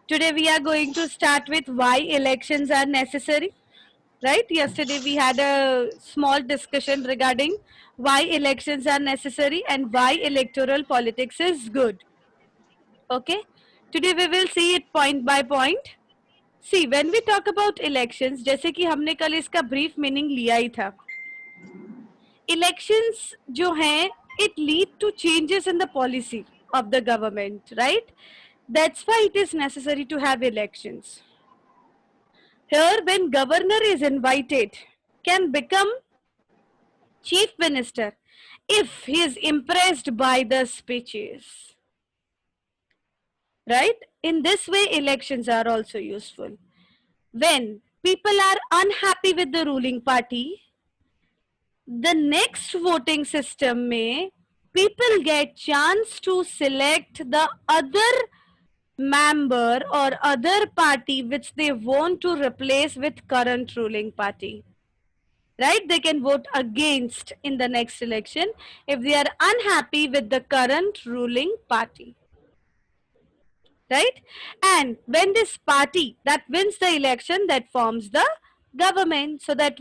Today we are going to start with why elections are necessary. Right? Yesterday we had a small discussion regarding why elections are necessary and why electoral politics is good. Okay? Today we will see it point by point. See, when we talk about elections, जैसे कि हमने कल इसका brief meaning लिया ही था. Elections जो हैं, it lead to changes in the policy of the government, right? That's why it is necessary to have elections. Here, when governor is invited, can become chief minister if he is impressed by the speeches. Right? In this way, elections are also useful. When people are unhappy with the ruling party, the next voting system may people get chance to select the other member or other party which they want to replace with current ruling party. Right? They can vote against in the next election if they are unhappy with the current ruling party. Right? And when this party that wins the election, that forms the government. So that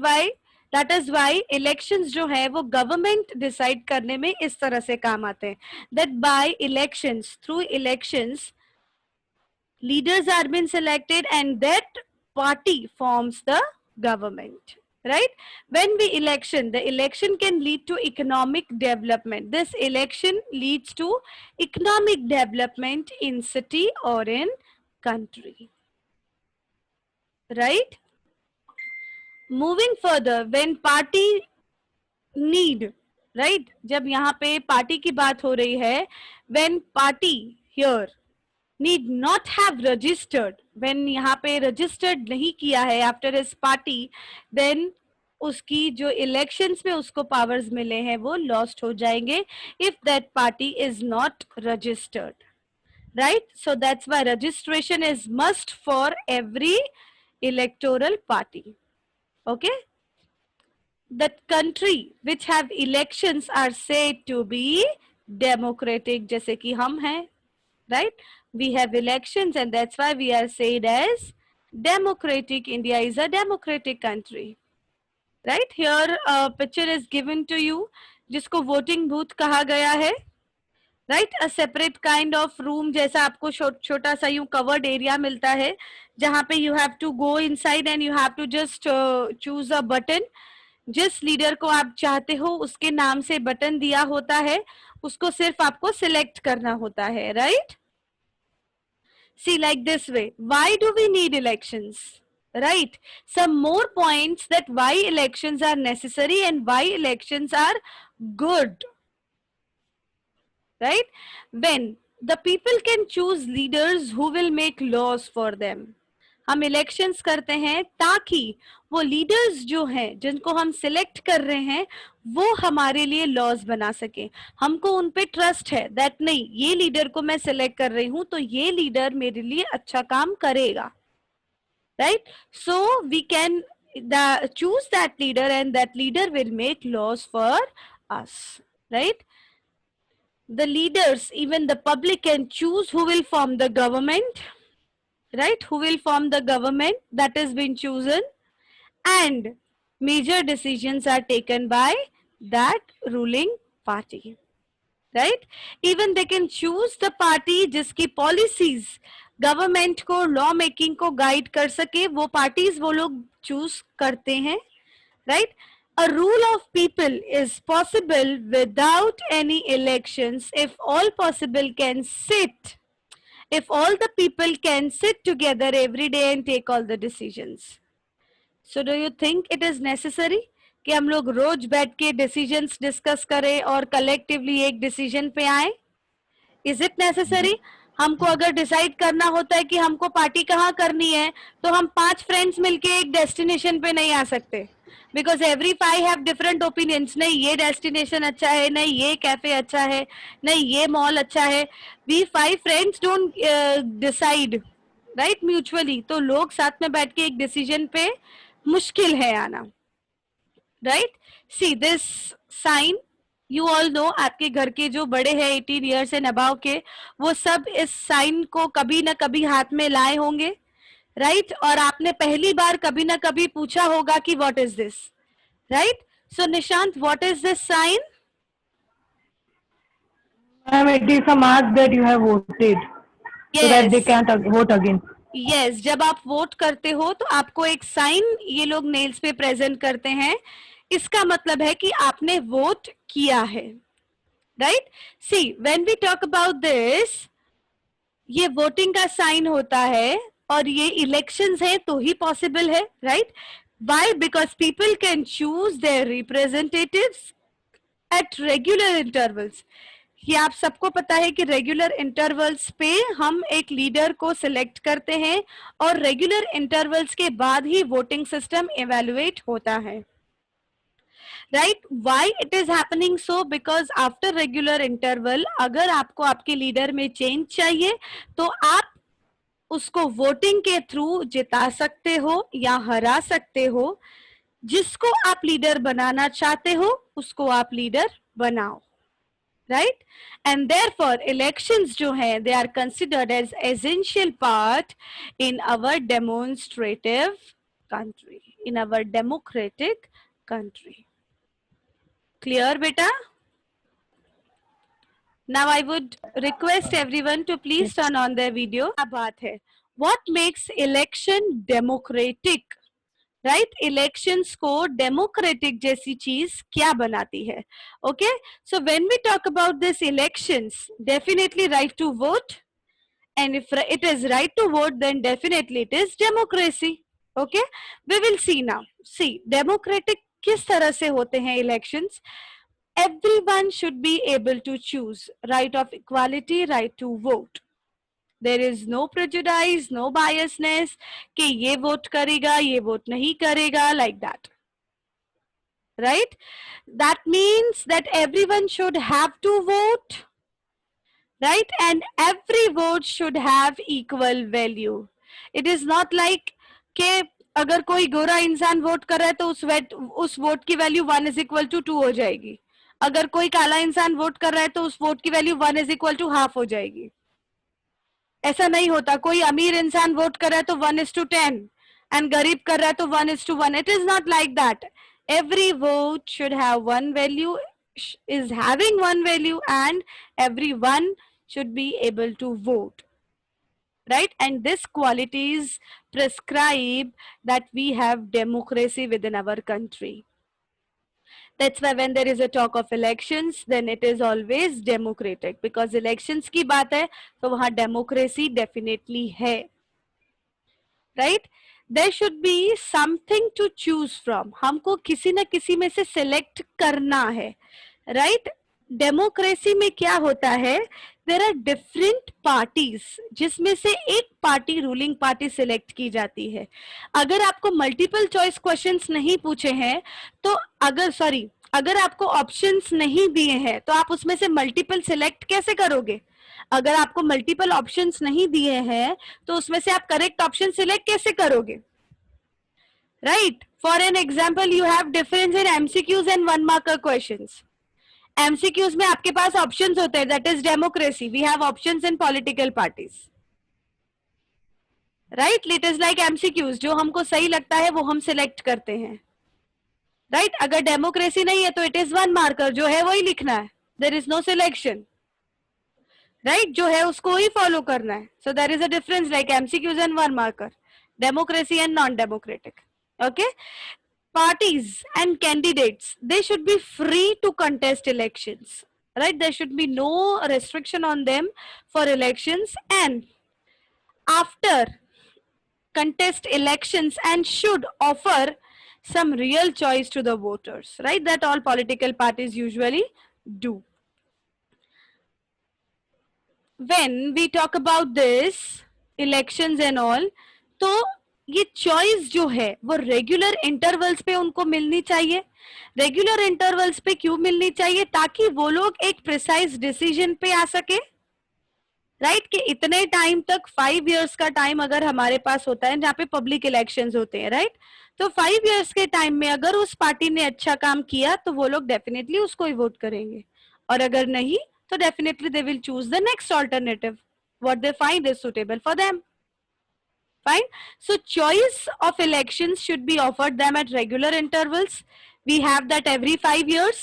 is why elections जो है वो government decide करने में इस तरह से काम आते हैं. That by elections, through elections, leaders are being selected and that party forms the government. Right? When the election can lead to economic development. This election leads to economic development in city or in country. Right? Moving further, when party need, right? जब यहाँ पे party की बात हो रही है, when party here need not have registered, when यहाँ पे registered नहीं किया है after his party, then उसकी जो elections में उसको powers मिले हैं वो lost हो जाएंगे if that party is not registered. Right? So that's why registration is must for every electoral party. Okay? That country which have elections are said to be democratic, जैसे कि हम हैं. Right? We have elections and that's why we are said as democratic. India is a democratic country. Right? Here a picture is given to you जिसको voting booth कहा गया है. Right? A separate kind of room जैसा आपको छोटा सा यूं covered area मिलता है जहाँ पे you have to go inside and you have to just choose a button. जिस लीडर को आप चाहते हो उसके नाम से बटन दिया होता है, उसको सिर्फ आपको सिलेक्ट करना होता है. Right? See, like this way, why do we need elections? Right? Some more points that why elections are necessary and why elections are good. Right? When the people can choose leaders who will make laws for them. हम elections करते हैं ताकि वो leaders जो हैं जिनको हम select कर रहे हैं वो हमारे लिए लॉज बना सके. हमको उन पे ट्रस्ट है दैट नहीं ये लीडर को मैं सिलेक्ट कर रही हूं तो ये लीडर मेरे लिए अच्छा काम करेगा. Right? So we can choose that leader and that leader will make laws for us. Right? The leaders, even the public can choose who will form the government. Right? Who will form the government that has been chosen, and major decisions are taken by that ruling party. Right? Even they can choose the party जिसकी policies government को law making को guide कर सके, वो parties वो लोग choose करते हैं. Right? A rule of people is possible without any elections if all possible can sit. If all the people can sit together every day and take all the decisions. So do you think it is necessary कि हम लोग रोज बैठ के decisions discuss करें और collectively एक decision पे आए? Is it necessary? हमको अगर decide करना होता है कि हमको पार्टी कहाँ करनी है तो हम 5 friends मिलके एक destination पे नहीं आ सकते. Because every 5 have different opinions. नहीं ये destination अच्छा है, नहीं ये cafe अच्छा है, नहीं ये mall अच्छा है. We 5 friends don't decide, right? Mutually. तो लोग साथ में बैठ के एक decision पे मुश्किल है आना. Right? See this sign, you all know, आपके घर के जो बड़े हैं 18 ईयर्स एंड अबाव के, वो सब इस साइन को कभी ना कभी हाथ में लाए होंगे, राइट? और आपने पहली बार कभी ना कभी पूछा होगा कि what is this, right? So Nishant, what is this sign? Ma'am, it is a mark that you have voted, so that they yes, can't vote again. Yes, जब आप वोट करते हो तो आपको एक साइन ये लोग नेल्स पे प्रेजेंट करते हैं, इसका मतलब है कि आपने वोट किया है, right? See, when we talk about this, ये वोटिंग का साइन होता है और ये इलेक्शंस है तो ही पॉसिबल है, right? Why? Because people can choose their representatives at regular intervals. ये आप सबको पता है कि रेगुलर इंटरवल्स पे हम एक लीडर को सिलेक्ट करते हैं और रेगुलर इंटरवल्स के बाद ही वोटिंग सिस्टम इवेलुएट होता है, right? Why it is happening so? Because after regular interval अगर आपको आपके लीडर में चेंज चाहिए तो आप उसको वोटिंग के थ्रू जिता सकते हो या हरा सकते हो। जिसको आप लीडर बनाना चाहते हो उसको आप लीडर बनाओ, right? And therefore elections जो है, they are considered as essential part in our demonstrative country, in our democratic country. Clear beta? Now I would request everyone to please turn on their video. क्या बात है? What makes election democratic? Right? Elections को democratic जैसी चीज क्या बनाती है? Okay, so when we talk about this elections, definitely right to vote, and if it is right to vote then definitely it is democracy. Okay, we will see now. See, democratic किस तरह से होते हैं elections? Everyone should be able to choose, right of equality, right to vote. There is no prejudice, no biasness कि ये vote करेगा, ये vote नहीं करेगा, like that, right? That means that everyone should have to vote, right? And every vote should have equal value. It is not like कि अगर कोई गोरा इंसान वोट कर रहा है तो उस वोट की वैल्यू 1=2 हो जाएगी, अगर कोई काला इंसान वोट कर रहा है तो उस वोट की वैल्यू 1=½ हो जाएगी। ऐसा नहीं होता। कोई अमीर इंसान वोट कर रहा है तो 1:10 एंड गरीब कर रहा है तो 1:1। It is not like that. Every vote should have one value, is having one value, and everyone should be able to vote, right? And this qualities prescribe that we have democracy within our country. That's why when there is a talk of elections, then it is always democratic, because elections की बात है तो वहाँ democracy definitely है, right? There should be something to choose from. हमको किसी न किसी में से select करना है, right? डेमोक्रेसी में क्या होता है? देर आर डिफरेंट पार्टीज, जिसमें से एक पार्टी रूलिंग पार्टी सिलेक्ट की जाती है। अगर आपको मल्टीपल चॉइस क्वेश्चंस नहीं पूछे हैं तो अगर आपको ऑप्शंस नहीं दिए हैं तो आप उसमें से मल्टीपल सिलेक्ट कैसे करोगे? अगर आपको मल्टीपल ऑप्शंस नहीं दिए हैं तो उसमें से आप करेक्ट ऑप्शन सिलेक्ट कैसे करोगे? Right? For an example, you have difference in MCQs and 1 marker questions. MCQs में आपके पास ऑप्शंस होते हैं, that is democracy. We have options in political parties, right? It is like MCQs, जो हमको सही लगता है वो हम सिलेक्ट करते हैं, राइट? अगर डेमोक्रेसी नहीं है तो इट इज 1 मार्कर, जो है वही लिखना है, there is no selection, right? जो है उसको ही फॉलो करना है। So there is a difference like MCQs and 1 marker, democracy and non-democratic. Okay, parties and candidates, they should be free to contest elections, right? There should be no restriction on them for elections, and after contest elections and should offer some real choice to the voters, right? That all political parties usually do. When we talk about this elections and all, तो ये choice जो है वो regular intervals पे उनको मिलनी चाहिए। Regular intervals पे क्यों मिलनी चाहिए? ताकि वो लोग एक प्रिसाइज डिसीजन पे आ सके, राइट? कि इतने टाइम तक 5 इयर्स का टाइम अगर हमारे पास होता है जहाँ पे पब्लिक इलेक्शंस होते हैं, राइट? तो 5 इयर्स के टाइम में अगर उस पार्टी ने अच्छा काम किया तो वो लोग डेफिनेटली उसको ही वोट करेंगे, और अगर नहीं तो definitely they will choose the next alternative what they find is suitable for them. Fine. So choice of elections should be offered them at regular intervals. We have that every 5 years.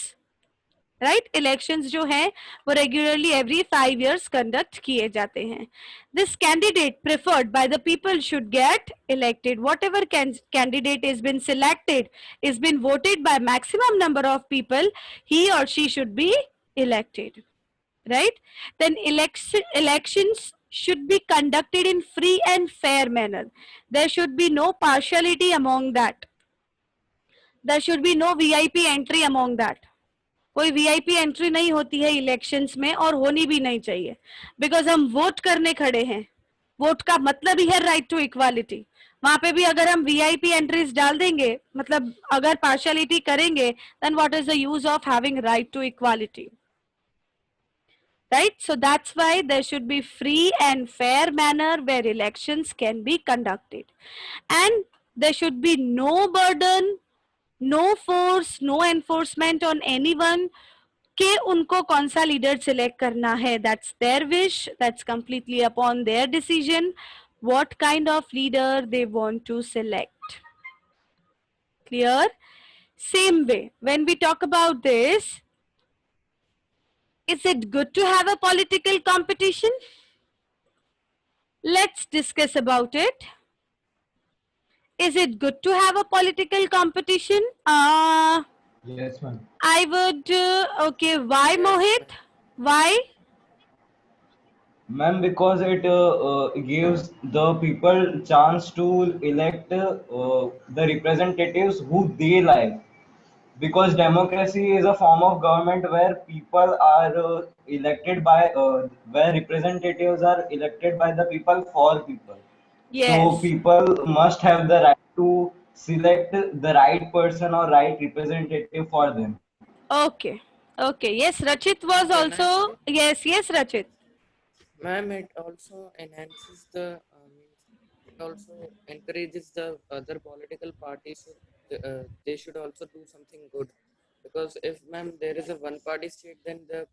Right elections जो है वो regularly every 5 years conduct किए जाते हैं. This candidate preferred by the people should get elected. Whatever candidate is been selected is been voted by maximum number of people, he और she should be elected. Right. Then elections should be conducted in free and fair manner. There should be no partiality among that. There should be no VIP entry among that. कोई VIP entry नहीं होती है elections में और होनी भी नहीं चाहिए, बिकॉज हम वोट करने खड़े हैं. वोट का मतलब ही है राइट टू इक्वालिटी. वहां पे भी अगर हम वीआईपी एंट्रीज डाल देंगे, मतलब अगर पार्शियलिटी करेंगे, then what is the use of having right to equality. Right, so that's why there should be free and fair manner where elections can be conducted, and there should be no burden, no force, no enforcement on anyone कि उनको कौन सा leader select करना है. That's their wish, that's completely upon their decision what kind of leader they want to select. Clear? Same way, when we talk about this, is it good to have a political competition? Let's discuss about it. Is it good to have a political competition? Yes, ma'am. I would, okay, why Mohit? Why? Ma'am, because it gives the people chance to elect the representatives who they like. Because democracy is a form of government where people are elected by, where representatives are elected by the people for people. So Yes. people must have the right to select the right person or right representative for them. Okay. Okay. Yes, Rachit was also. Yes, yes, Rachit. Ma'am, it also enhances the, it also encourages the other political parties. They should also do something good. Because if, ma'am, there is a one-party state, then the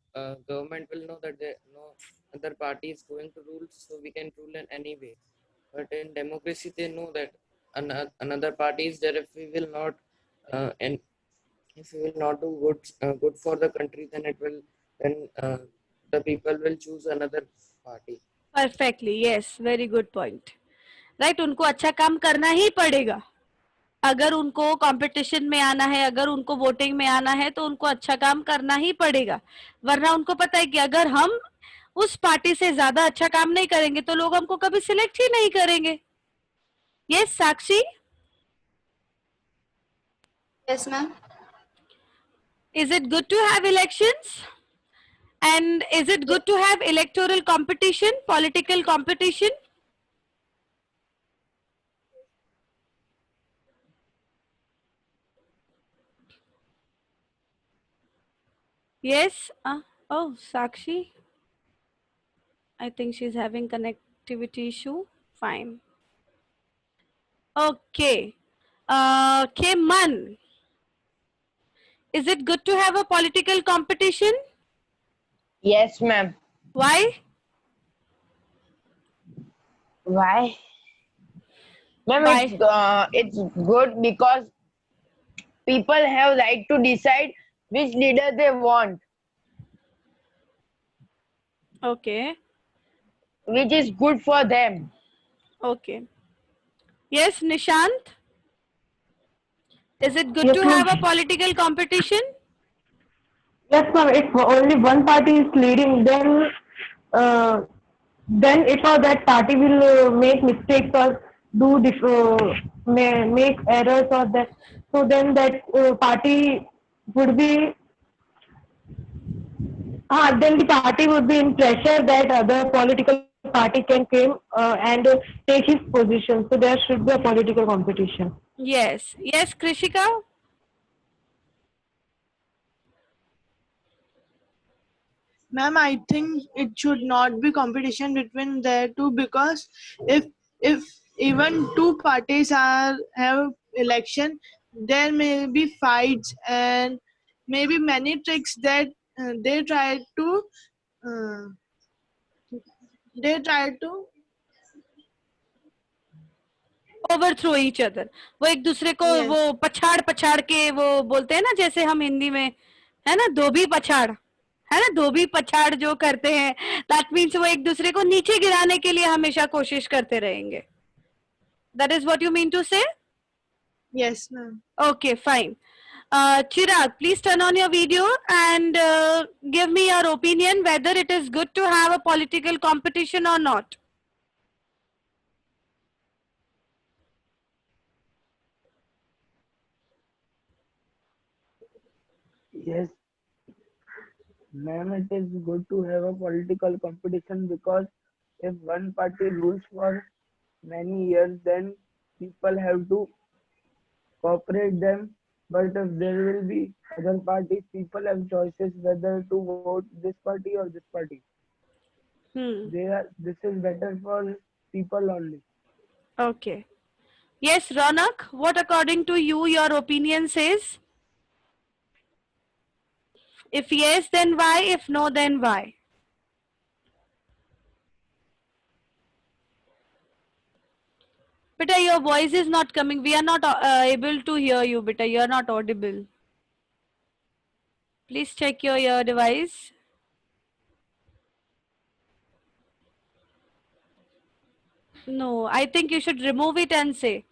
government will know that no other party is going to rule, so we can rule in any way. But in democracy, they know that another party is there. If we will not, and if we will not do good for the country, then it will, then the people will choose another party. Perfectly. Yes. Very good point. Right. उनको अच्छा काम करना ही पड़ेगा. अगर उनको competition में आना है, अगर उनको वोटिंग में आना है, तो उनको अच्छा काम करना ही पड़ेगा. वरना उनको पता है कि अगर हम उस पार्टी से ज्यादा अच्छा काम नहीं करेंगे तो लोग हमको कभी सिलेक्ट ही नहीं करेंगे. Yes Sakshi. Yes, ma'am. Is it good to have elections? And is it good to have electoral competition, political competition? Yes. Oh, Sakshi. I think she's having connectivity issue. Fine. Okay. Keman. Is it good to have a political competition? Yes, ma'am. Why? Why? Ma'am, Why? it's good because people have right to decide which leader they want, Okay. which is good for them. Okay. Yes, Nishant. Is it good Yes, to ma'am. have a political competition? Yes, ma'am. If only one party is leading, then if that party will make mistakes or do make errors or that, so then that party would be. Then the party would be in pressure that other political party can come and take his position. So there should be a political competition. Yes. Yes, Krishika. Ma'am, I think it should not be competition between the two, because if even two parties have election, there may be fights and maybe many tricks that they try to uh, they try to overthrow each other, वो एक दूसरे को Yes. वो पछाड़ पछाड़ के वो बोलते हैं ना, जैसे हम हिंदी में है ना धोबी पछाड़, है ना धोबी पछाड़ जो करते हैं, दैट मीन्स वो एक दूसरे को नीचे गिराने के लिए हमेशा कोशिश करते रहेंगे. That is what you mean to say? Yes, ma'am. Okay, fine. Chirag, please turn on your video and give me your opinion whether it is good to have a political competition or not. Yes, ma'am, it is good to have a political competition because if one party rules for many years, then people have to cooperate them. But if there will be other parties, people have choices whether to vote this party or this party. This is better for people only. Okay. Yes, Ronak, what according to you, your opinion says? If yes, then why? If no, then why? Beta, your voice is not coming. We are not able to hear you, beta. You are not audible. Please check your ear device. No, I think you should remove it and say.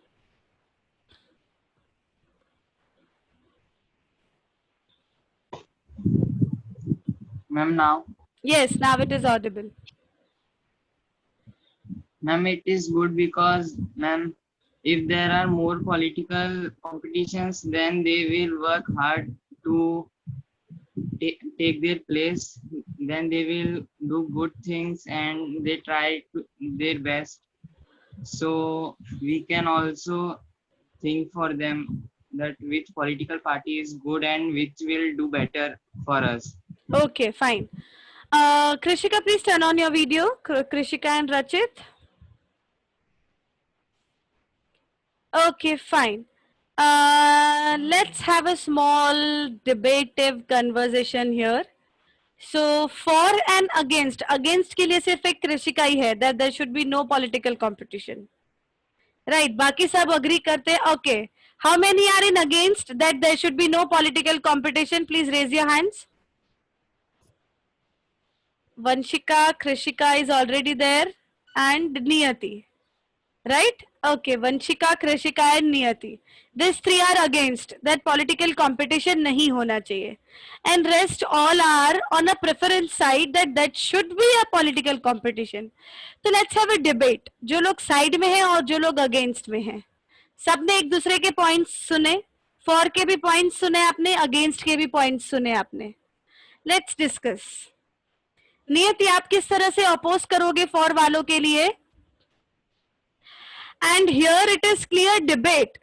Ma'am, now? Yes, now it is audible. Ma'am, it is good because, ma'am, if there are more political competitions, then they will work hard to take their place. Then they will do good things and they try their best. So we can also think for them that which political party is good and which will do better for us. Okay, fine. Krishika, please turn on your video. Krishika and Rachit. Okay, fine. Let's have a small debative conversation here. So for and against के लिए सिर्फ एक कृषिका ही है, that there should be no political competition. Right, बाकी सब agree करते हैं. Okay, how many are in against that there should be no political competition? Please raise your hands. Vanshika, Krishika is already there and Niyati. Right? Okay, Vanshika, Krishika and Niyati. These three are against that political competition nahi hona chahiye. And rest all are on a preference side that should be a political competition. So let's have a debate. जो लोग side में हैं और जो लोग against में हैं. सबने एक दूसरे के points सुने. For के भी points सुने आपने, against के भी points सुने आपने. Let's discuss. नियति आप किस तरह से oppose करोगे for वालों के लिए? And here it is clear debate.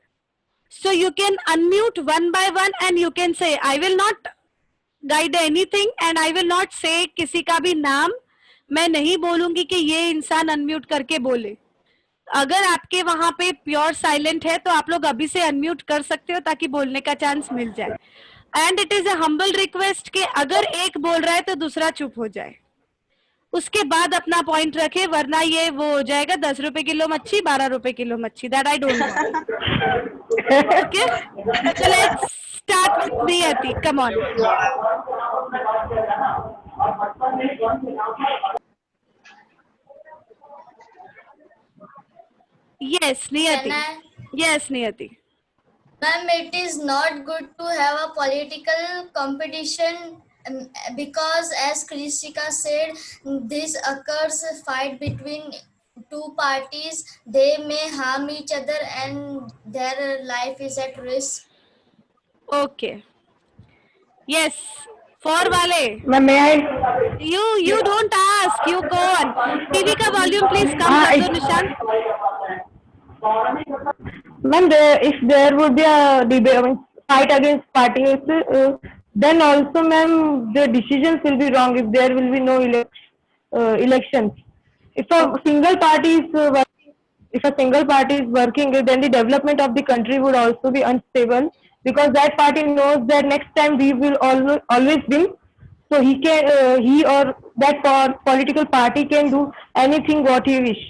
So you can unmute one by one and you can say, I will not guide anything and I will not say किसी का भी नाम मैं नहीं बोलूंगी कि ये इंसान अनम्यूट करके बोले. अगर आपके वहां पे प्योर साइलेंट है तो आप लोग अभी से अनम्यूट कर सकते हो ताकि बोलने का चांस मिल जाए. And it is a humble request कि अगर एक बोल रहा है तो दूसरा चुप हो जाए, उसके बाद अपना पॉइंट रखे, वरना ये वो हो जाएगा 10 रुपए किलो मच्छी 12 रुपए किलो मच्छी. That I don't want. Okay, so let's start with Niyati. Come on. Yes, Niyati. Can I? Yes, Niyati. Ma'am, it is not good to have a political competition because, as Krishika said, this occurs fight between two parties. They may harm each other and their life is at risk. Okay. Yes. For wale. May I? You don't ask. You go on. TV ka volume please come कर दो निशान. Ma'am, if there would be a debate, fight against parties, then also, ma'am, the decisions will be wrong if there will be no elections. If a single party is working, then the development of the country would also be unstable because that party knows that next time we will always win. So he or that political party can do anything what he wish.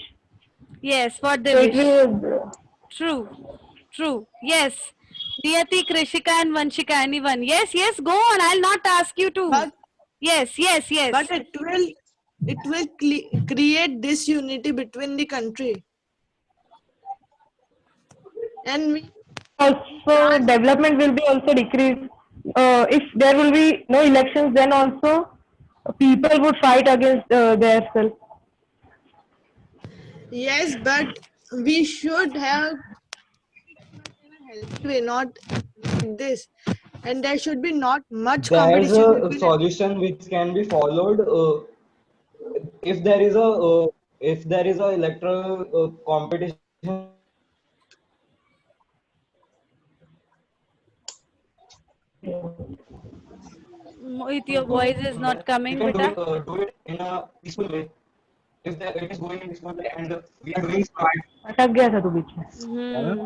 Yes, what they So it wish. will. True, true. Yes. Niyati, Krishika, and Vanshika, anyone? Yes, yes, go on. I'll not ask you to. But Yes, yes, yes. but it will create disunity between the country, and we Also, can't. development will be also decreased. If there will be no elections, then also people would fight against themselves. Yes, but we should have in a healthy way, not like this. And there should be not much There's competition a between. solution which can be followed. If there is a electoral competition, Mohit, your voice is not you coming, can beta. do it in a peaceful way. If it is going in peaceful way and we are doing smart. अटक गया था तू बीच में. Hmm.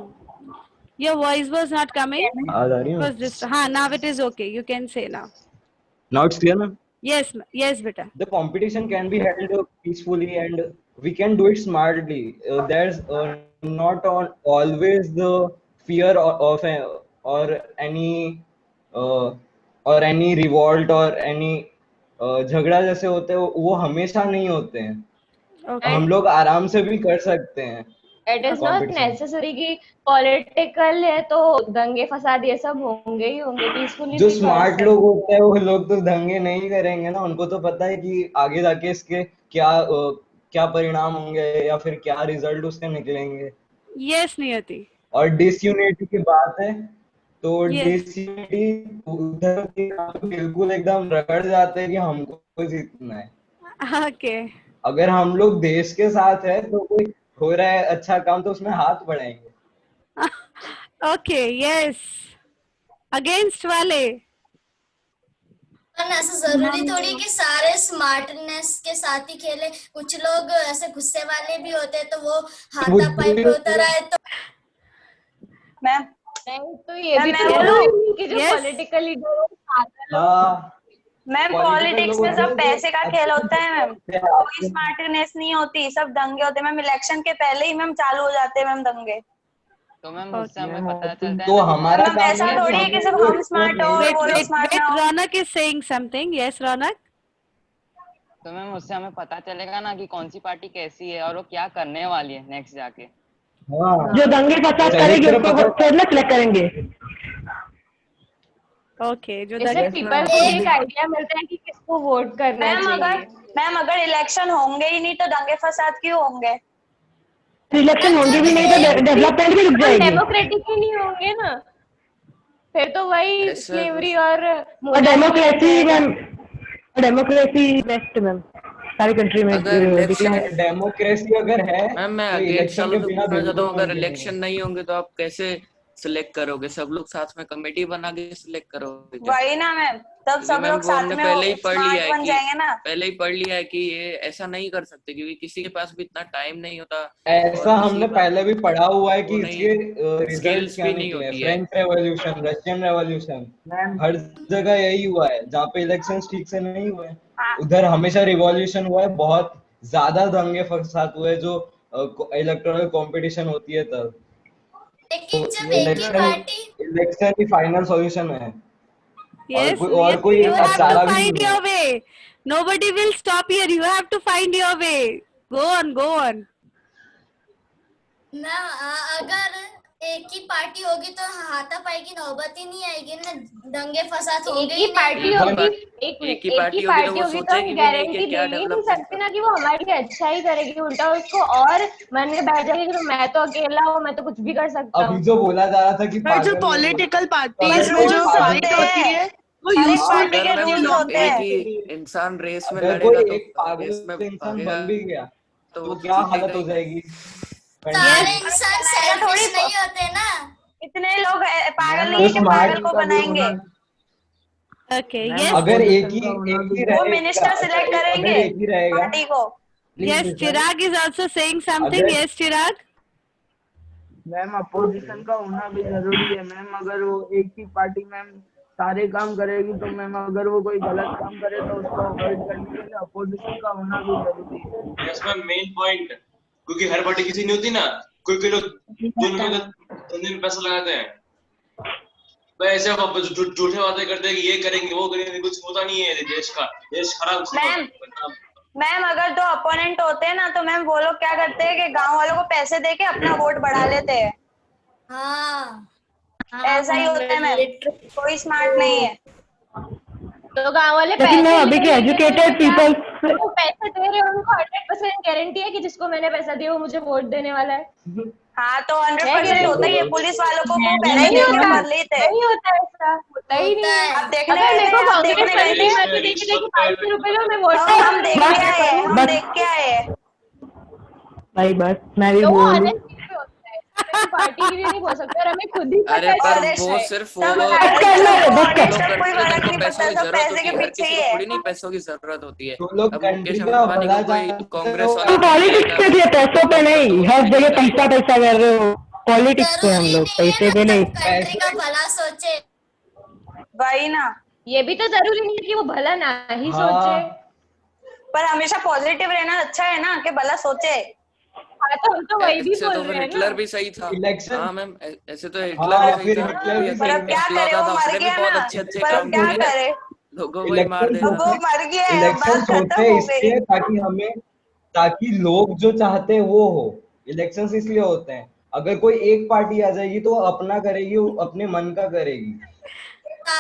Your voice was not coming. आवाज आ रही It है? was just. Now it is okay. You can say now. Now it's clear, ma'am. Yes, yes, beta. The competition can be held peacefully and we can do it smartly. There's not always the fear or any or any revolt or any झगड़ा जैसे होते हैं वो हमेशा नहीं होते हैं. Okay. हम लोग आराम से भी कर सकते हैं. It is not Competition. Necessary कि पॉलिटिकल है तो दंगे फसाद ये सब होंगे ही होंगे, पीसफुली जो स्मार्ट लोग होते हैं वो लोग तो दंगे नहीं करेंगे ना. उनको तो पता है कि आगे जाके इसके क्या परिणाम होंगे या फिर क्या रिजल्ट उसके निकलेंगे. Yes, Niyati. और डिसयूनिटी की बात है तो Yes. डिसयूनिटी उधर के तो बिल्कुल एकदम रगड़ जाते हैं कि हमको जीतना है. Okay. अगर हम लोग देश के साथ है तो कोई हो रहा है अच्छा काम तो उसमें हाथ बढ़ाएंगे. Okay, yes. Against वाले. पर ऐसा जरूरी थोड़ी कि सारे स्मार्टनेस के साथ ही खेले. कुछ लोग ऐसे गुस्से वाले भी होते हैं तो वो हाथापाई पे उतर आए तो मैम नहीं तो ये भी तो बोलो कि जो पॉलिटिकल लीडर हाँ मैम पॉलिटिक्स में सब पैसे का खेल होता है मैम, कोई स्मार्टनेस नहीं होती, सब दंगे होते हैं मैम. इलेक्शन के पहले ही मैम चालू हो जाते हैं मैम दंगे. तो मैम उससे हमें पता चलता है तो हमारा मैम ऐसा थोड़ी है कि सिर्फ हम स्मार्ट हो और वो लोग स्मार्ट ना हो. Ronak is saying something. Yes, Ronak. तो मैम उससे हमें पता चलेगा ना कि कौन सी पार्टी कैसी है और वो क्या करने वाली है नेक्स्ट जाके. जो दंगे फसाद करेगी उसको थोड़ा सिलेक्ट करेंगे. Okay, जो इससे पीपल को एक आइडिया मिलता है कि किसको वोट करना है. मैम अगर इलेक्शन होंगे ही नहीं तो दंगे फसाद क्यों होंगे? इलेक्शन होंगे भी नहीं तो डेवलपमेंट भी रुक जाएगी. डेमोक्रेटिक ही नहीं होंगे ना, फिर तो वही स्लेवरी और democracy ma'am, democracy best ma'am सारी कंट्री में. डेमोक्रेसी अगर है मैम मैं तो अगेंस्ट इलेक्शन के तो बिना पूछना चाहता हूँ, अगर बिल्कुल इलेक्शन नहीं होंगे तो आप कैसे सिलेक्ट करोगे? सब लोग साथ में कमेटी बना के सिलेक्ट करोगे क्या? वही ना मैम, तब सब लोग साथ में पहले ही पढ़ लिया है बन जाएंगे ना. पहले ही पढ़ लिया है कि ये ऐसा नहीं कर सकते क्योंकि किसी के पास भी इतना टाइम नहीं होता. ऐसा हमने पहले भी पढ़ा हुआ है कि इसके स्किल्स भी नहीं होती है. फ्रेंच रेवोल्यूशन, रशियन रेवोल्यूशन, हर जगह यही हुआ है. जहाँ पे इलेक्शन ठीक से नहीं हुए उधर हमेशा रिवॉल्यूशन हुआ है. बहुत ज्यादा दंगे फसाद हुए जो इलेक्टोरल कंपटीशन होती है तब. लेकिन जब एक ही पार्टी इलेक्शन ही फाइनल सॉल्यूशन है. Yes, और कोई you have चारा to भी find नहीं your है. way. Nobody will stop here. You have to find your way. Go on, go on. ना अगर एक ही पार्टी होगी तो हाथापाई की नौबत ही नहीं आएगी ना, दंगे फसाद होंगे. एक ही पार्टी होगी, एक ही पार्टी होगी तो हम गारंटी दे ही नहीं सकते ना कि वो हमारे लिए अच्छा ही करेगी. उल्टा उसको और मन में बैठ जाएगी कि मैं तो अकेला हूँ, मैं तो कुछ भी कर सकता हूँ. अभी जो बोला जा रहा था कि जो पॉलिटिकल पार्टीज में जो फाइट होती है वो यूजफुल होते हैं. इंसान रेस में अगर कोई लड़ेगा एक पागल इंसान बन भी गया तो तो क्या हालत हो जाएगी. सारे इंसान सेल्फिश नहीं होते ना. इतने लोग पागल नहीं है कि पागल को बनाएंगे. Okay, yes. अगर एक ही रहेगा, वो मिनिस्टर सिलेक्ट करेंगे एक ही रहेगा पार्टी को. Yes, Chirag is also saying something. Yes, Chirag. Ma'am opposition का होना भी जरूरी है मैम. अगर वो एक ही पार्टी मैम सारे काम करेगी, तो मैम अगर वो कोई गलत काम करे तो उसको अवॉइड करने के लिए अपोजिशन का होना भी जरूरी है। यस मैम, मेन पॉइंट, क्योंकि हर पार्टी किसी नहीं होती ना, कोई लोग धंधे में पैसा लगाते हैं, भाई ऐसे झूठे वादे करते हैं कि ये करेंगे वो करेंगे, कुछ होता नहीं है देश का, देश खराब। मैम अगर दो अपोनेंट होते हैं ना, तो मैम वो लोग क्या करते हैं कि गांव वालों को पैसे देके अपना वोट बढ़ा लेते हैं। हाँ, ऐसा ही होता है मैम, कोई स्मार्ट नहीं है। तो गाँव वाले लेकिन मैं अभी के एजुकेटेड पीपल वो पैसे दे रहे हैं, उनको 100% गारंटी है कि जिसको मैंने पैसा दिया वो मुझे वोट देने वाला है। हाँ तो 100% होता ही है, पुलिस वालों को वो पैसे नहीं होता, भर लेते हैं। नहीं होता ऐसा, होता ही नहीं है। आप देखने अगर मेरे को आप कांग्रेस देखने वाले गए मैं तो देखी 500 रुपए में मैं वोट हम देख के आए हैं, हम देख के आए हैं। भाई बस मैं भी तो वो बोल ऑनेस्ट पे होता है, मैं पार्टी की भी नहीं बोल सकते, और हमें खुद ही पता अरे है। पर वो सिर्फ फॉलो पैसों की जरूरत होती है, हर किसी को थोड़ी नहीं पैसों की जरूरत होती है। अब मुकेश अंबानी को कोई कांग्रेस वाला पॉलिटिक्स पे दिए, पैसों पे नहीं, हर जगह पैसा पैसा कर रहे हो, पॉलिटिक्स पे हम लोग पैसे पे नहीं। कंट्री का भला सोचे। वही ना, ये भी तो जरूरी नहीं है कि वो भला ना ही सोचे, पर हमेशा पॉजिटिव रहना अच्छा है ना, कि भला सोचे। हाँ तो हम तो वही भी ऐसे बोल तो रहे फिर हैं हिटलर ना। भी सही था। हाँ मैम, ऐसे तो हाँ, हिटलर भी फिर सही था, हिटलर भी पर अब क्या करे, वो मर गया बहुत ना, अच्छे पर अब क्या काम किए, करे, लोगों को ही मार अब देना। वो मर गया है, अब इलेक्शन बात खत्म होते हो इसलिए गई। ताकि ताकि लोग जो चाहते हैं वो हो। इलेक्शंस इसलिए होते हैं, अगर कोई एक पार्टी आ जाएगी तो वो अपना करेगी, वो अपने मन का करेगी।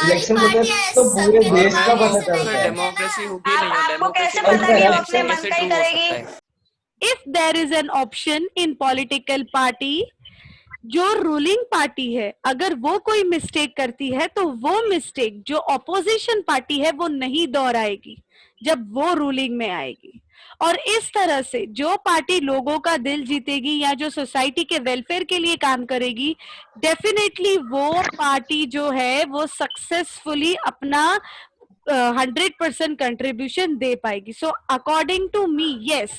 इलेक्शन होते हैं तो पूरे देश का पता चलता है। डेमोक्रेसी होगी नहीं, आपको कैसे डेमोक्रेसी पता कि वो अपने मन का ही करेगी? If there is an option in political party, जो रूलिंग पार्टी है अगर वो कोई मिस्टेक करती है तो वो मिस्टेक जो ऑपोजिशन पार्टी है वो नहीं दोहराएगी जब वो रूलिंग में आएगी। और इस तरह से जो पार्टी लोगों का दिल जीतेगी या जो सोसाइटी के वेलफेयर के लिए काम करेगी, डेफिनेटली वो पार्टी जो है वो सक्सेसफुली अपना 100% contribution दे पाएगी। So according to me, yes,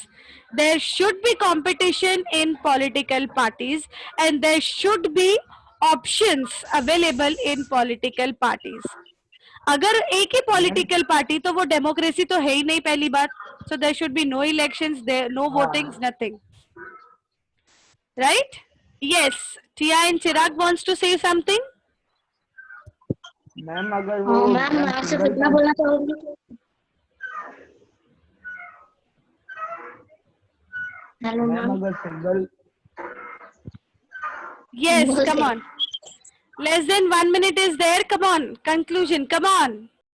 there should be competition in political parties and there should be options available in political parties. अगर एक ही political party तो वो democracy तो है ही नहीं पहली बात। So there should be no elections, there no votings, nothing. Right? Yes. Tia and Chirag wants to say something. Ma'am अगर वो मैम मैं आपसे कितना बोलना चाहूंगी। हेलो मैम अगर single Yes, come on. Less than 1 minute is there. Come on. Conclusion. Come on.